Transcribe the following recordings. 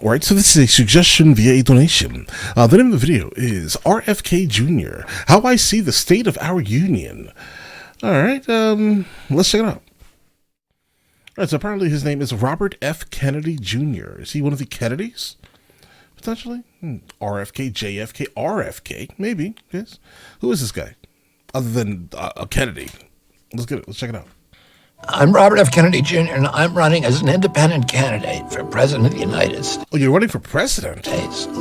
Alright, so this is a suggestion via a donation. The name of the video is RFK Jr. How I See the State of Our Union. Alright, let's check it out. Alright, so apparently his name is Robert F. Kennedy Jr. Is he one of the Kennedys? Potentially? RFK, JFK, RFK, maybe, yes. Who is this guy? Other than a Kennedy. Let's get it, let's check it out. I'm Robert F. Kennedy Jr., and I'm running as an independent candidate for President of the United States. Oh, you're running for president?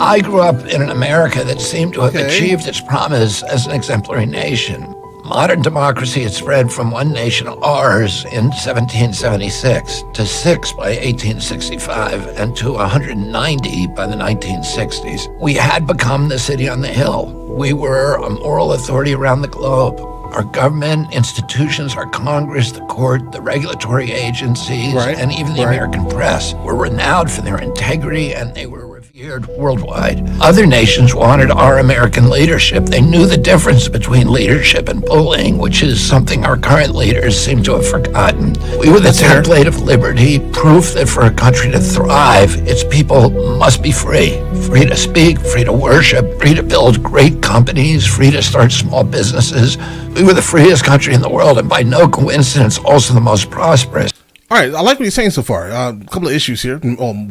I grew up in an America that seemed to have achieved its promise as an exemplary nation. Modern democracy had spread from one nation, ours, in 1776, to 6 by 1865, and to 190 by the 1960s. We had become the city on the hill. We were a moral authority around the globe. Our government, institutions, our Congress, the court, the regulatory agencies, and even the American press were renowned for their integrity, and they were revered worldwide. Other nations wanted our American leadership. They knew the difference between leadership and bullying, which is something our current leaders seem to have forgotten. We were the template of liberty, proof that for a country to thrive, its people must be free. Free to speak, free to worship, free to build great companies, free to start small businesses. We were the freest country in the world, and by no coincidence, also the most prosperous. All right, I like what you're saying so far. A couple of issues here.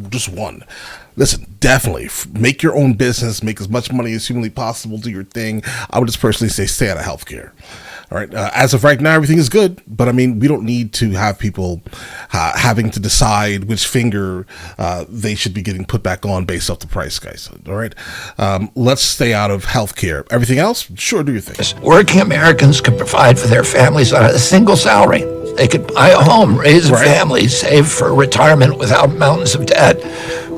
Just one. Listen, definitely make your own business, make as much money as humanly possible, do your thing. I would just personally say stay out of healthcare. All right. As of right now, everything is good, but I mean, we don't need to have people having to decide which finger they should be getting put back on based off the price, guys. All right. Let's stay out of healthcare. Everything else, sure, do your thing. Working Americans could provide for their families on a single salary. They could buy a home, raise a family, save for retirement without mountains of debt.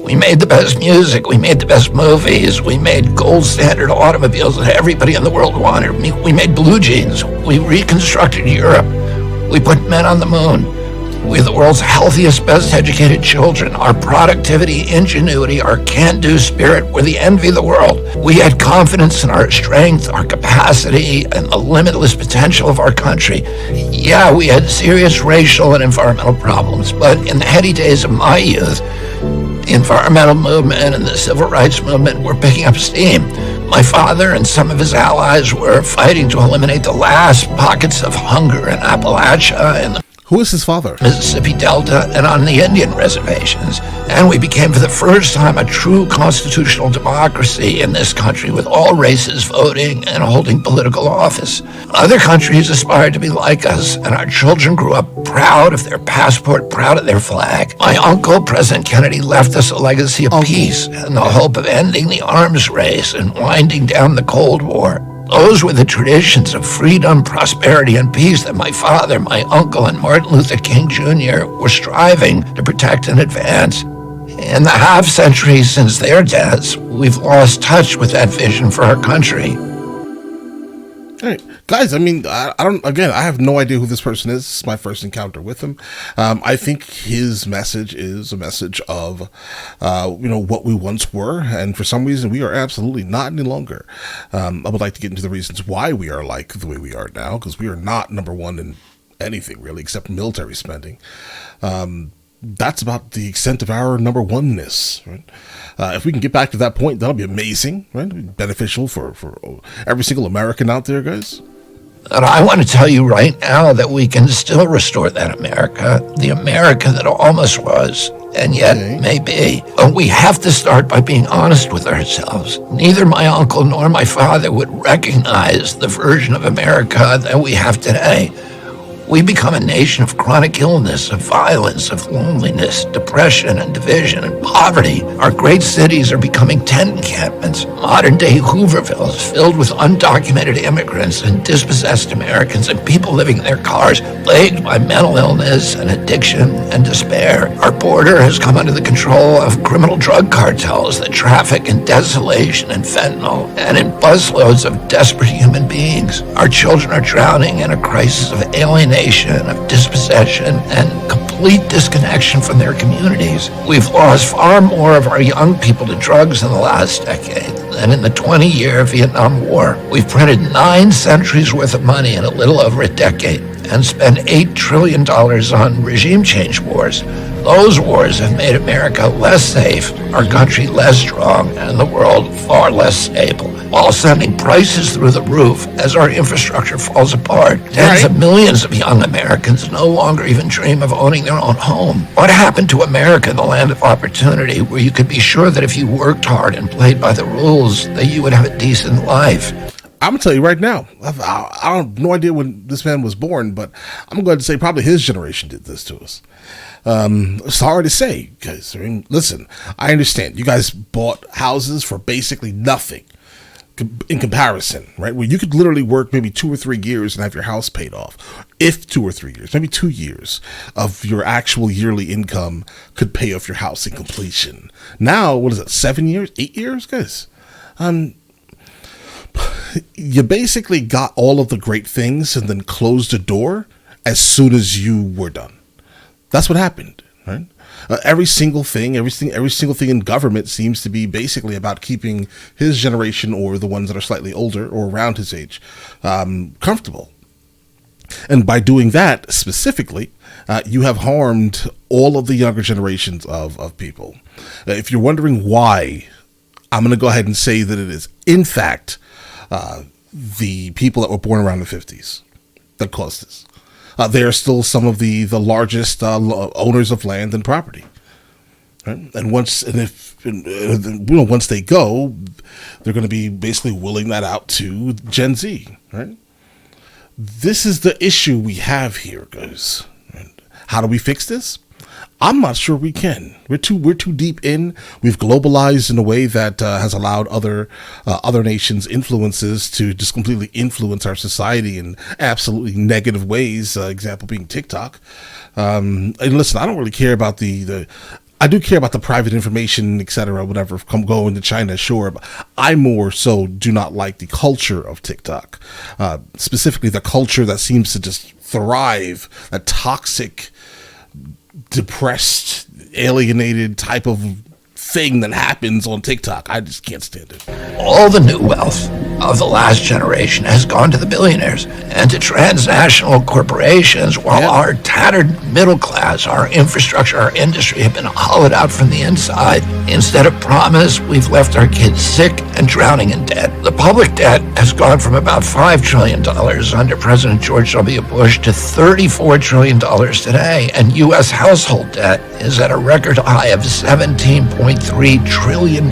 We made the best music, we made the best movies, we made gold standard automobiles that everybody in the world wanted. We made blue jeans, we reconstructed Europe, we put men on the moon. We have the world's healthiest, best educated children. Our productivity, ingenuity, our can-do spirit were the envy of the world. We had confidence in our strength, our capacity, and the limitless potential of our country. Yeah, we had serious racial and environmental problems, but in the heady days of my youth, the environmental movement and the civil rights movement were picking up steam. My father and some of his allies were fighting to eliminate the last pockets of hunger in Appalachia and the Who is his father? Mississippi Delta and on the Indian reservations. And we became for the first time a true constitutional democracy in this country with all races voting and holding political office. Other countries aspired to be like us, and our children grew up proud of their passport, proud of their flag. My uncle, President Kennedy, left us a legacy of peace and the hope of ending the arms race and winding down the Cold War. Those were the traditions of freedom, prosperity, and peace that my father, my uncle, and Martin Luther King Jr. were striving to protect and advance. In the half-century since their deaths, we've lost touch with that vision for our country. All right, guys, I mean, I have no idea who this person is. This is my first encounter with him. I think his message is a message of, what we once were. And for some reason, we are absolutely not any longer. I would like to get into the reasons why we are like the way we are now, because we are not number one in anything really, except military spending. That's about the extent of our number oneness, right? If we can get back to that point, that'll be amazing, right? It'll be beneficial for every single American out there, guys. And I want to tell you right now that we can still restore that America, the America that almost was, and yet may be. But we have to start by being honest with ourselves. Neither my uncle nor my father would recognize the version of America that we have today. We become a nation of chronic illness, of violence, of loneliness, depression, and division, and poverty. Our great cities are becoming tent encampments, modern-day Hoovervilles filled with undocumented immigrants and dispossessed Americans and people living in their cars, plagued by mental illness and addiction and despair. Our border has come under the control of criminal drug cartels that traffic in desolation and fentanyl and in busloads of desperate human beings. Our children are drowning in a crisis of alienation, of dispossession, and complete disconnection from their communities. We've lost far more of our young people to drugs in the last decade than in the 20-year Vietnam War. We've printed 9 centuries worth of money in a little over a decade and spent $8 trillion on regime change wars. Those wars have made America less safe, our country less strong, and the world far less stable, while sending prices through the roof as our infrastructure falls apart. Tens of millions of young Americans no longer even dream of owning their own home. What happened to America, the land of opportunity, where you could be sure that if you worked hard and played by the rules, that you would have a decent life? I'm gonna tell you right now. I have no idea when this man was born, but I'm going to say probably his generation did this to us. It's hard to say because listen, I understand you guys bought houses for basically nothing in comparison, right? Where you could literally work maybe 2 or 3 years and have your house paid off. If 2 or 3 years, maybe 2 years of your actual yearly income could pay off your house in completion. Now, what is it? 7 years, 8 years, guys? You basically got all of the great things and then closed the door as soon as you were done. That's what happened, right? Every single thing in government seems to be basically about keeping his generation or the ones that are slightly older or around his age comfortable. And by doing that specifically, you have harmed all of the younger generations of people. If you're wondering why, I'm going to go ahead and say that it is, in fact, the people that were born around the 50s that caused this. They are still some of the largest owners of land and property. Right? And once they go, they're going to be basically willing that out to Gen Z. Right? This is the issue we have here, guys. Right? How do we fix this? I'm not sure we can. We're too deep in. We've globalized in a way that has allowed other nations' influences to just completely influence our society in absolutely negative ways. Example being TikTok. And listen, I don't really care about I do care about the private information, etc., whatever, going to China, sure, but I more so do not like the culture of TikTok. Specifically, the culture that seems to just thrive, a toxic, depressed, alienated type of thing that happens on TikTok. I just can't stand it. All the new wealth of the last generation has gone to the billionaires and to transnational corporations, while our tattered middle class, our infrastructure, our industry have been hollowed out from the inside. Instead of promise, we've left our kids sick and drowning in debt. The public debt has gone from about $5 trillion under President George W. Bush to $34 trillion today, and U.S. household debt is at a record high of $17.3 trillion.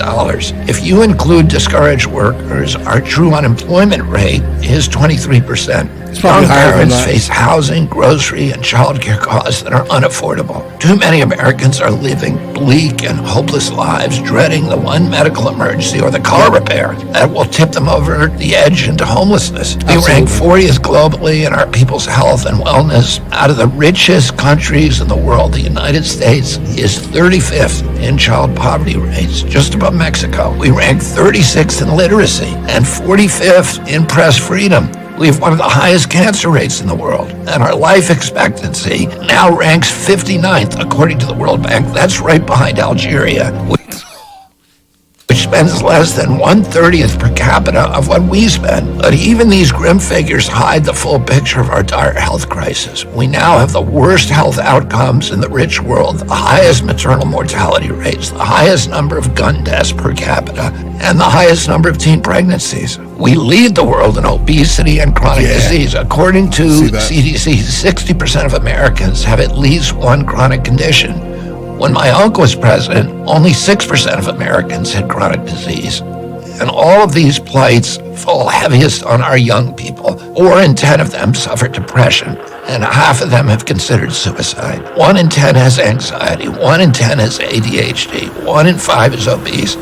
If you include discouraged workers, our true unemployment rate is 23%. Young parents face housing, grocery, and childcare costs that are unaffordable. Too many Americans are living bleak and hopeless lives, dreading the one medical emergency or the car repair that will tip them over the edge into homelessness. We rank 40th globally in our people's health and wellness. Out of the richest countries in the world, the United States is 35th in child poverty rates, just above Mexico. We rank 36th in literacy and 45th in press freedom. We have one of the highest cancer rates in the world, and our life expectancy now ranks 59th, according to the World Bank. That's right behind Algeria, which spends less than 1/30th per capita of what we spend. But even these grim figures hide the full picture of our dire health crisis. We now have the worst health outcomes in the rich world, the highest maternal mortality rates, the highest number of gun deaths per capita, and the highest number of teen pregnancies. We lead the world in obesity and chronic disease. According to CDC, 60% of Americans have at least one chronic condition. When my uncle was president, only 6% of Americans had chronic disease. And all of these plights fall heaviest on our young people. 4 in 10 of them suffer depression, and half of them have considered suicide. 1 in 10 has anxiety. 1 in 10 has ADHD. 1 in 5 is obese.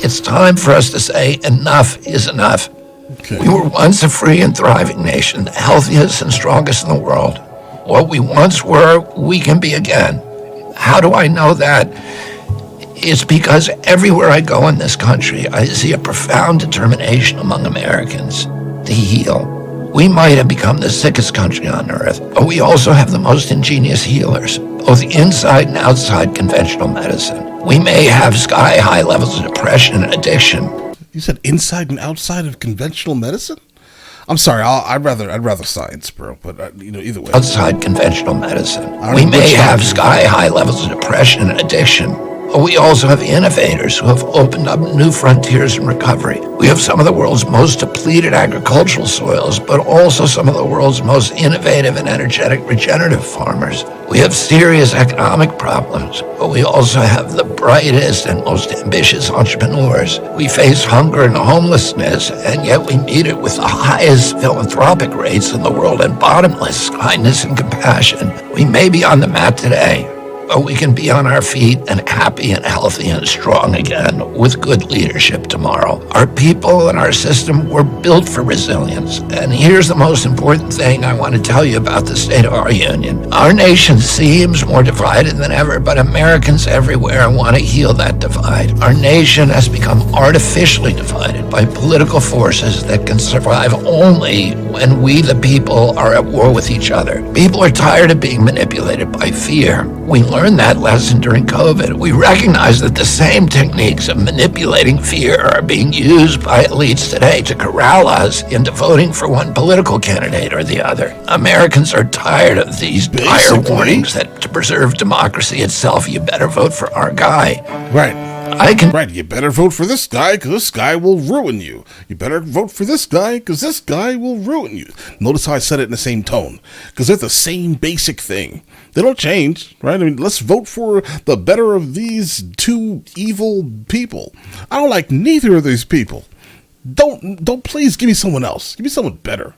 It's time for us to say enough is enough. Okay. We were once a free and thriving nation, the healthiest and strongest in the world. What we once were, we can be again. How do I know that? It's because everywhere I go in this country, I see a profound determination among Americans to heal. We might have become the sickest country on earth, but we also have the most ingenious healers, both inside and outside conventional medicine. We may have sky-high levels of depression and addiction. You said inside and outside of conventional medicine? I'm sorry. I'd rather science, bro. But either way. Outside conventional medicine. I don't We know may which have doctor- sky-high levels of depression and addiction, but we also have innovators who have opened up new frontiers in recovery. We have some of the world's most depleted agricultural soils, but also some of the world's most innovative and energetic regenerative farmers. We have serious economic problems, but we also have the brightest and most ambitious entrepreneurs. We face hunger and homelessness, and yet we meet it with the highest philanthropic rates in the world and bottomless kindness and compassion. We may be on the mat today, but we can be on our feet and happy and healthy and strong again with good leadership tomorrow. Our people and our system were built for resilience. And here's the most important thing I want to tell you about the state of our union. Our nation seems more divided than ever, but Americans everywhere want to heal that divide. Our nation has become artificially divided by political forces that can survive only when we, the people, are at war with each other. People are tired of being manipulated by fear. We learned that lesson during COVID. We recognize that the same techniques of manipulating fear are being used by elites today to corral us into voting for one political candidate or the other. Americans are tired of these dire warnings that to preserve democracy itself, you better vote for our guy. Right. Right, you better vote for this guy because this guy will ruin you. You better vote for this guy because this guy will ruin you. Notice how I said it in the same tone, because they're the same basic thing. They don't change, right? I mean, let's vote for the better of these two evil people. I don't like neither of these people. Don't please give me someone else. Give me someone better,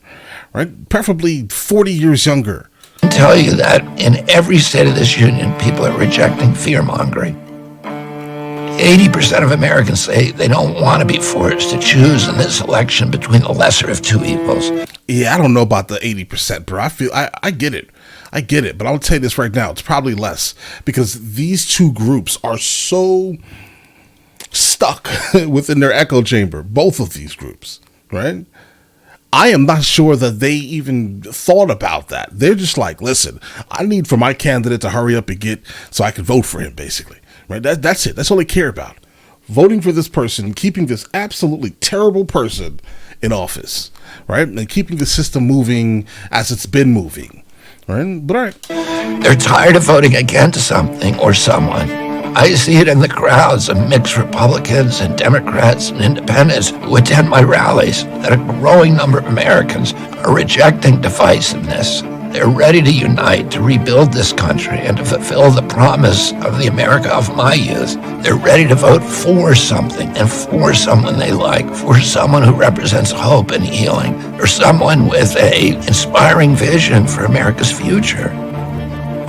right? Preferably 40 years younger. I can tell you that in every state of this union, people are rejecting fear-mongering. 80% of Americans say they don't want to be forced to choose in this election between the lesser of two evils. Yeah, I don't know about the 80%, bro. I get it. I get it. But I'll tell you this right now. It's probably less because these two groups are so stuck within their echo chamber. Both of these groups, right? I am not sure that they even thought about that. They're just like, listen, I need for my candidate to hurry up and get so I can vote for him, basically. Right? That's it. That's all they care about. Voting for this person, keeping this absolutely terrible person in office, right? And keeping the system moving as it's been moving, right? But all right. They're tired of voting against something or someone. I see it in the crowds of mixed Republicans and Democrats and independents who attend my rallies that a growing number of Americans are rejecting divisiveness. They're ready to unite, to rebuild this country, and to fulfill the promise of the America of my youth. They're ready to vote for something and for someone they like, for someone who represents hope and healing, for someone with an inspiring vision for America's future,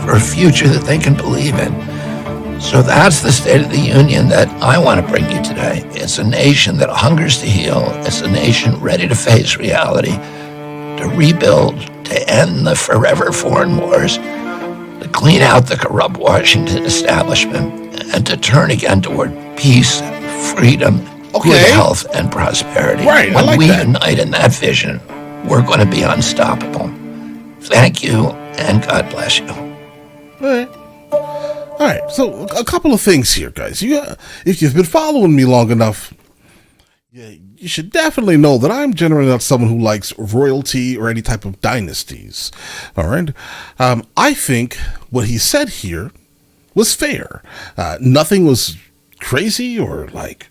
for a future that they can believe in. So that's the State of the Union that I want to bring you today. It's a nation that hungers to heal. It's a nation ready to face reality, to rebuild, to end the forever foreign wars, to clean out the corrupt Washington establishment, and to turn again toward peace, freedom, good health, and prosperity. Right, when I like we that. unite in that vision, we're going to be unstoppable. Thank you, and God bless you. All right. So a couple of things here, guys. If you've been following me long enough, you should definitely know that I'm generally not someone who likes royalty or any type of dynasties. All right. I think what he said here was fair. Nothing was crazy or like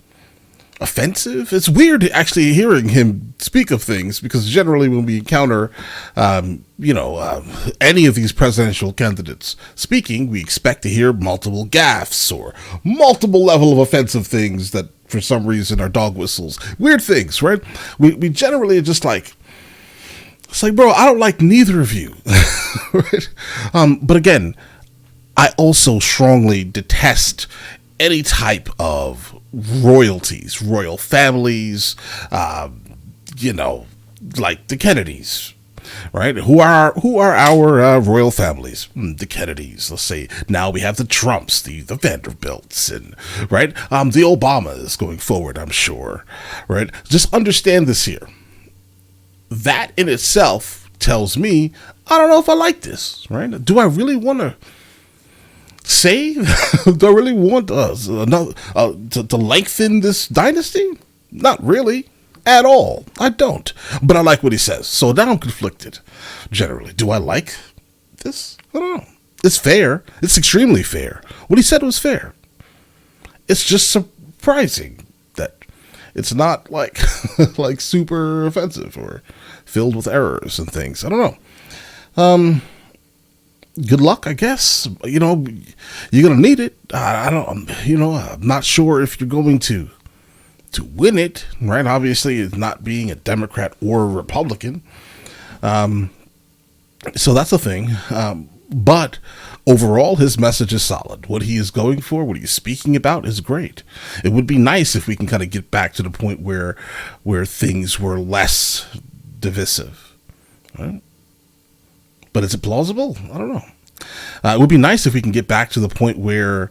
offensive. It's weird actually hearing him speak of things because generally when we encounter, any of these presidential candidates speaking, we expect to hear multiple gaffes or multiple level of offensive things that for some reason are dog whistles. Weird things, right? We generally are just like, it's like, bro, I don't like neither of you. Right? But again, I also strongly detest any type of royalties, royal families, like the Kennedys, right? Who are our royal families? The Kennedys. Let's say now we have the Trumps, the Vanderbilts, and right, the Obamas going forward. I'm sure, right? Just understand this here. That in itself tells me I don't know if I like this, right? Do I really want to say? Do I really want to lengthen this dynasty? Not really. at all. I don't. But I like what he says. So now I'm conflicted, generally. Do I like this? I don't know. It's fair. It's extremely fair. What he said was fair. It's just surprising that it's not like like super offensive or filled with errors and things. I don't know. Good luck, I guess. You're gonna need it. I don't. I'm not sure if you're going to win it. Right? Obviously, it's not being a Democrat or a Republican. So that's the thing. But overall, his message is solid. What he is going for, what he's speaking about, is great. It would be nice if we can kind of get back to the point where things were less divisive. Right? But is it plausible? I don't know. It would be nice if we can get back to the point where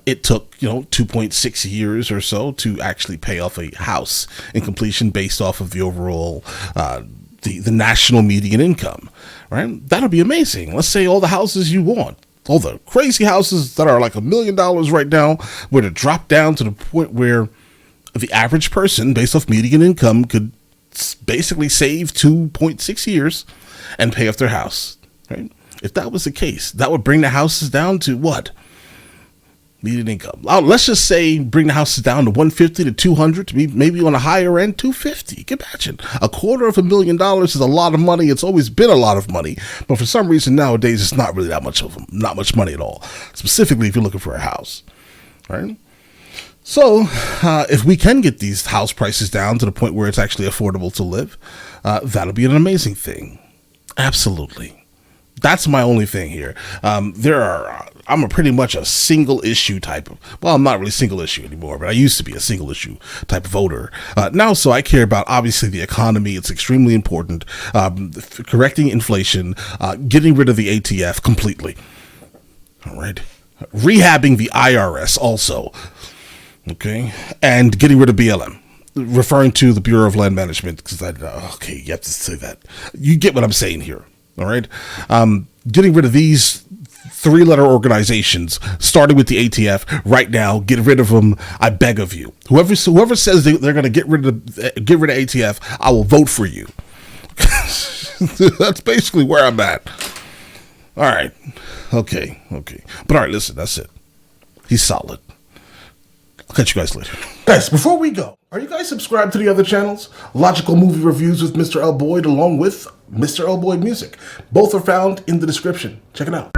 it took 2.6 years or so to actually pay off a house in completion based off of the overall the national median income. Right? That'll be amazing. Let's say all the houses you want, all the crazy houses that are like $1 million right now, were to drop down to the point where the average person, based off median income, could basically save 2.6 years and pay off their house. Right? If that was the case, that would bring the houses down to what? Median income. Let's just say bring the houses down to 150 to 200, to maybe on a higher end 250. You can imagine $250,000 is a lot of money. It's always been a lot of money, but for some reason nowadays it's not really not much money at all. Specifically, if you're looking for a house, right? So, if we can get these house prices down to the point where it's actually affordable to live, that'll be an amazing thing. Absolutely. That's my only thing here. I'm pretty much a single issue type of, well, I'm not really single issue anymore, but I used to be a single issue type of voter. Now, so I care about, obviously, the economy. It's extremely important. Correcting inflation, getting rid of the ATF completely. All right. Rehabbing the IRS also. Okay. And getting rid of BLM. Referring to the Bureau of Land Management, because okay, you have to say that. You get what I'm saying here. All right. Getting rid of these 3-letter organizations, starting with the ATF right now. Get rid of them. I beg of you. Whoever says they're going to get rid of ATF, I will vote for you. That's basically where I'm at. All right. Okay. But all right, listen, that's it. He's solid. I'll catch you guys later. Guys, before we go, are you guys subscribed to the other channels? Logical Movie Reviews with Mr. L. Boyd, along with Mr. L. Boyd Music. Both are found in the description. Check it out.